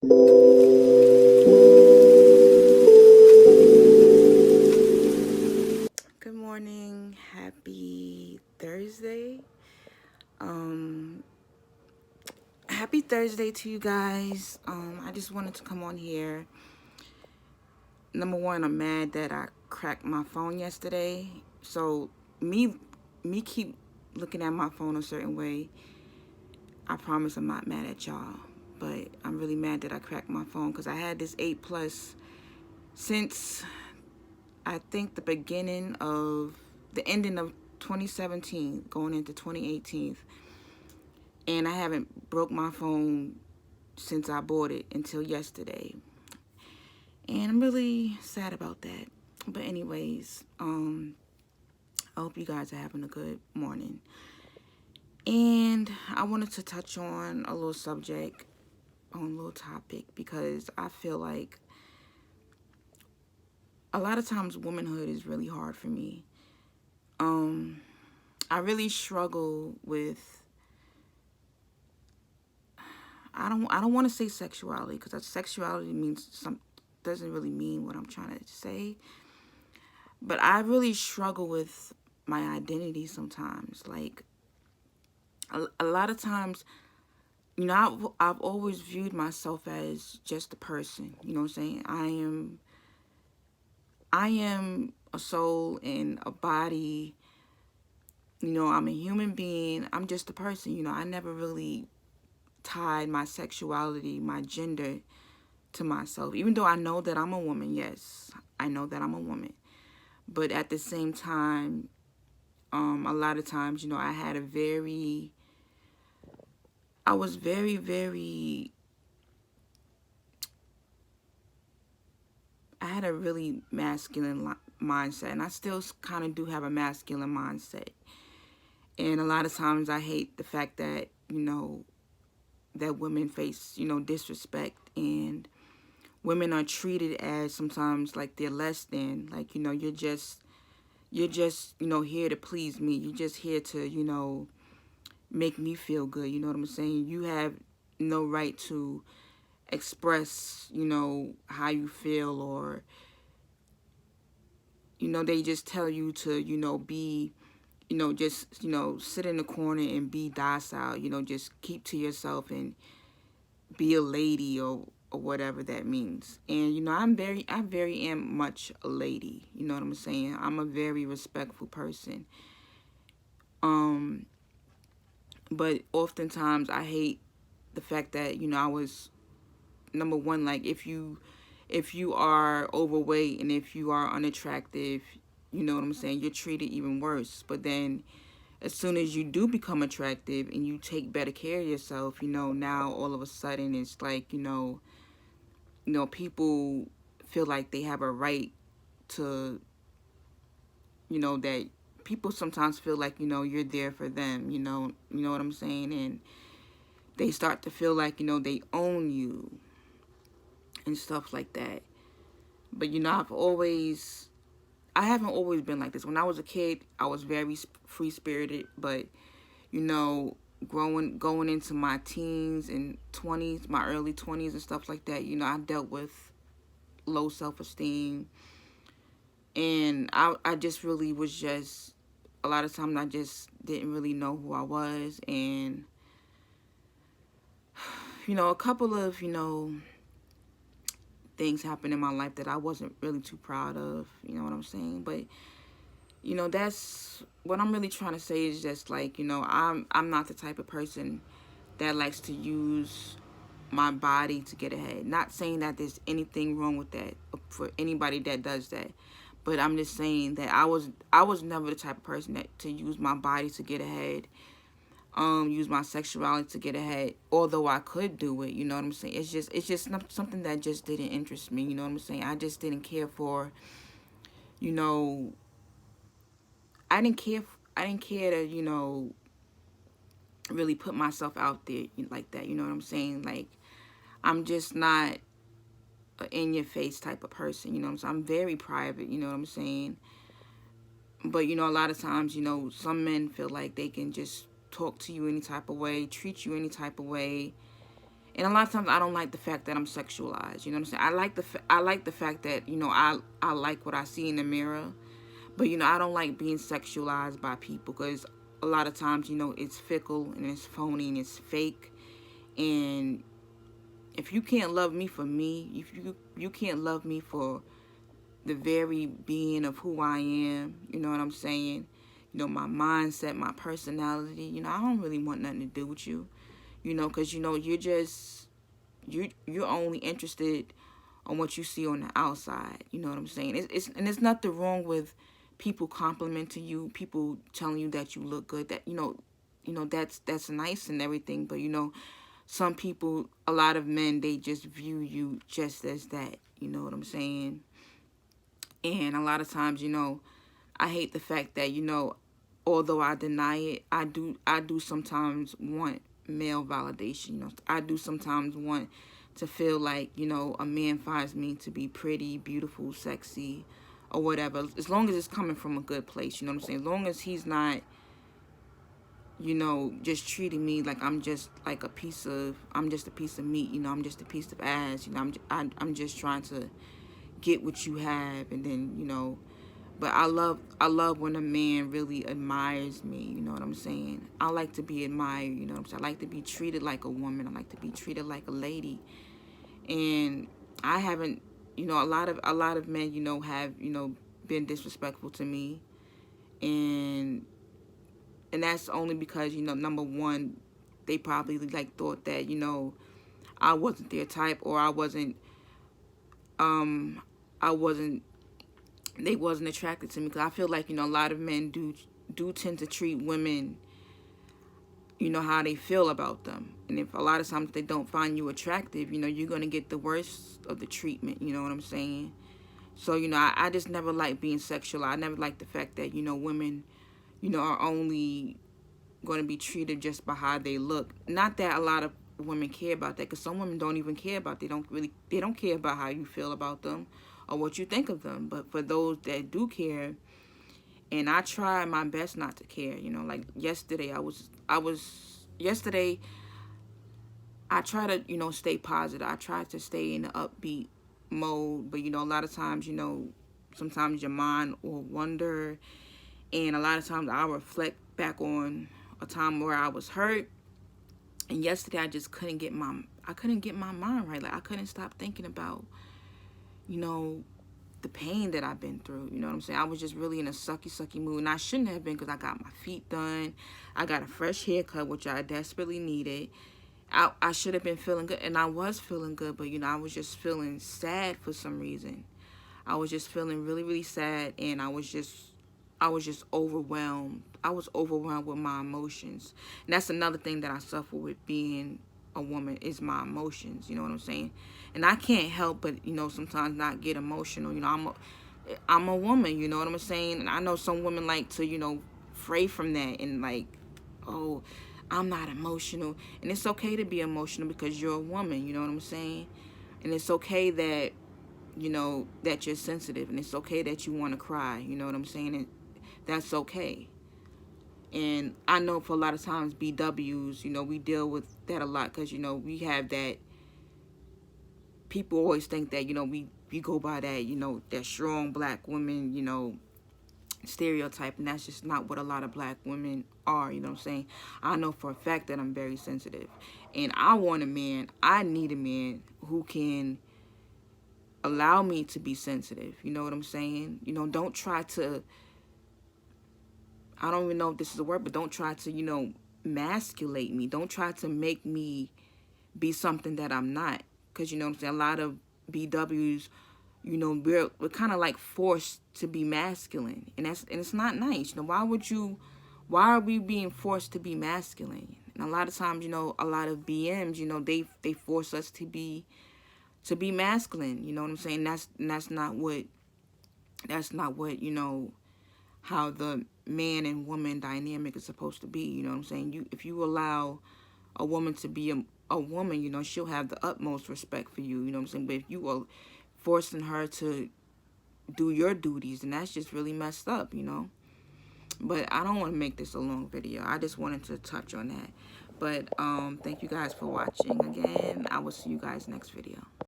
Good morning. Happy Thursday. Um Happy Thursday to you guys. I just wanted to come on here. Number one, I'm mad that I cracked my phone yesterday. So me me keep looking at my phone a certain way. I promise I'm not mad at y'all. But I'm really mad that I cracked my phone because I had this 8 Plus since I think the ending of 2017, going into 2018, and I haven't broke my phone since I bought it until yesterday, and I'm really sad about that. But anyways, I hope you guys are having a good morning, and I wanted to touch on a little subject, on a little topic, because I feel like a lot of times womanhood is really hard for me. Um, I really struggle with. I don't want to say sexuality because sexuality means some doesn't really mean what I'm trying to say. But I really struggle with my identity sometimes. Like a lot of times, I've always viewed myself as just a person. You know what I'm saying? I am a soul and a body. I'm a human being. I'm just a person. I never really tied my sexuality, my gender to myself. Even though I know that I'm a woman, yes, I know that I'm a woman. But at the same time, a lot of times, I was very, very, I had a really masculine mindset, and I still kind of do have a masculine mindset. And a lot of times I hate the fact that, that women face, disrespect, and women are treated as sometimes like they're less than, like, you're just, here to please me. You're just here to, make me feel good. You know what I'm saying? You have no right to express, how you feel, or, they just tell you to, be, just, sit in the corner and be docile, just keep to yourself and be a lady, or whatever that means. And, I very am much a lady. You know what I'm saying? I'm a very respectful person. But oftentimes I hate the fact that, I was, number one, like, if you are overweight and if you are unattractive, you know what I'm saying, you're treated even worse. But then as soon as you do become attractive and you take better care of yourself, now all of a sudden it's like, people feel like they have a right to, that people sometimes feel like, you're there for them, you know what I'm saying? And they start to feel like, they own you and stuff like that. But, I haven't always been like this. When I was a kid, I was very free-spirited, but, you know, going into my teens and 20s, my early 20s and stuff like that, I dealt with low self-esteem. And I just really was just, a lot of times I just didn't really know who I was. And, a couple of, things happened in my life that I wasn't really too proud of, you know what I'm saying? But, that's what I'm really trying to say is just like, I'm not the type of person that likes to use my body to get ahead. Not saying that there's anything wrong with that for anybody that does that. But I'm just saying that I was never the type of person that to use my body to get ahead. Use my sexuality to get ahead. Although I could do it, you know what I'm saying? It's just something that just didn't interest me, you know what I'm saying? I just didn't care for, you know, I didn't care to, really put myself out there like that, you know what I'm saying? Like, I'm just not a in your face type of person, you know what I'm saying? I'm very private, you know what I'm saying? But, a lot of times, some men feel like they can just talk to you any type of way, treat you any type of way, And a lot of times I don't like the fact that I'm sexualized. You know what I'm saying? I like the fact that, you know, I like what I see in the mirror. But, you know, I don't like being sexualized by people, because a lot of times, you know, it's fickle and it's phony and it's fake. And if you can't love me for me, if you can't love me for the very being of who I am, you know what I'm saying? You know, my mindset, my personality, you know, I don't really want nothing to do with you, you know, because, you know, you're only interested on what you see on the outside, you know what I'm saying? And there's nothing wrong with people complimenting you, people telling you that you look good, that, you know, that's nice and everything, but, you know, some people, a lot of men, they just view you just as that, you know what I'm saying? And a lot of times, you know, I hate the fact that, you know, although I deny it, I do sometimes want male validation. You know, I do sometimes want to feel like, you know, a man finds me to be pretty, beautiful, sexy, or whatever. As long as it's coming from a good place, you know what I'm saying? As long as he's not, you know, just treating me like I'm just like I'm just a piece of meat, you know, I'm just a piece of ass, you know, I'm just trying to get what you have, and then, you know, but I love when a man really admires me, you know what I'm saying? I like to be admired, you know what I'm saying? I like to be treated like a woman. I like to be treated like a lady. And I haven't, you know, a lot of men, you know, have, you know, been disrespectful to me. And that's only because, you know, number one, they probably like thought that, you know, I wasn't their type, or um I wasn't they wasn't attracted to me, because I feel like, you know, a lot of men do tend to treat women, you know, how they feel about them. And if a lot of times they don't find you attractive, you know, you're going to get the worst of the treatment, you know what I'm saying? So, you know, I just never liked being sexual. I never liked the fact that, you know, women, you know, are only going to be treated just by how they look. Not that a lot of women care about that, because some women don't even care about, they don't care about how you feel about them or what you think of them. But for those that do care, and I try my best not to care, you know, like yesterday, yesterday, I try to, you know, stay positive. I try to stay in the upbeat mode, but, you know, a lot of times, you know, sometimes your mind will wander, and a lot of times I reflect back on a time where I was hurt. And yesterday I just I couldn't get my mind right. Like, I couldn't stop thinking about, you know, the pain that I've been through. You know what I'm saying? I was just really in a sucky mood, and I shouldn't have been, because I got my feet done. I got a fresh haircut, which I desperately needed. I should have been feeling good, and I was feeling good, but, you know, I was just feeling sad for some reason. I was just feeling really, really sad, and I was just overwhelmed. I was overwhelmed with my emotions. And that's another thing that I suffer with being a woman, is my emotions, you know what I'm saying? And I can't help but, you know, sometimes not get emotional. You know, I'm a woman, you know what I'm saying? And I know some women like to, you know, fray from that and like, oh, I'm not emotional. And it's okay to be emotional, because you're a woman, you know what I'm saying? And it's okay that, you know, that you're sensitive, and it's okay that you want to cry, you know what I'm saying? And that's okay. And I know for a lot of times BWs, you know, we deal with that a lot, because, you know, we have that, people always think that, you know, we go by that, you know, that strong black woman, you know, stereotype, and that's just not what a lot of black women are, you know what I'm saying? I know for a fact that I'm very sensitive, and I need a man who can allow me to be sensitive, you know what I'm saying? You know, don't try to, I don't even know if this is a word, but don't try to, you know, masculate me. Don't try to make me be something that I'm not. Because, you know what I'm saying, a lot of BWs, you know, we're kind of like forced to be masculine. And it's not nice. You know, why are we being forced to be masculine? And a lot of times, you know, a lot of BMs, you know, they force us to be masculine. You know what I'm saying? That's not what, you know, how the man and woman dynamic is supposed to be. You know what I'm saying? If you allow a woman to be a woman, you know, she'll have the utmost respect for you. You know what I'm saying? But if you are forcing her to do your duties, then that's just really messed up, you know? But I don't want to make this a long video. I just wanted to touch on that. But thank you guys for watching again. I will see you guys next video.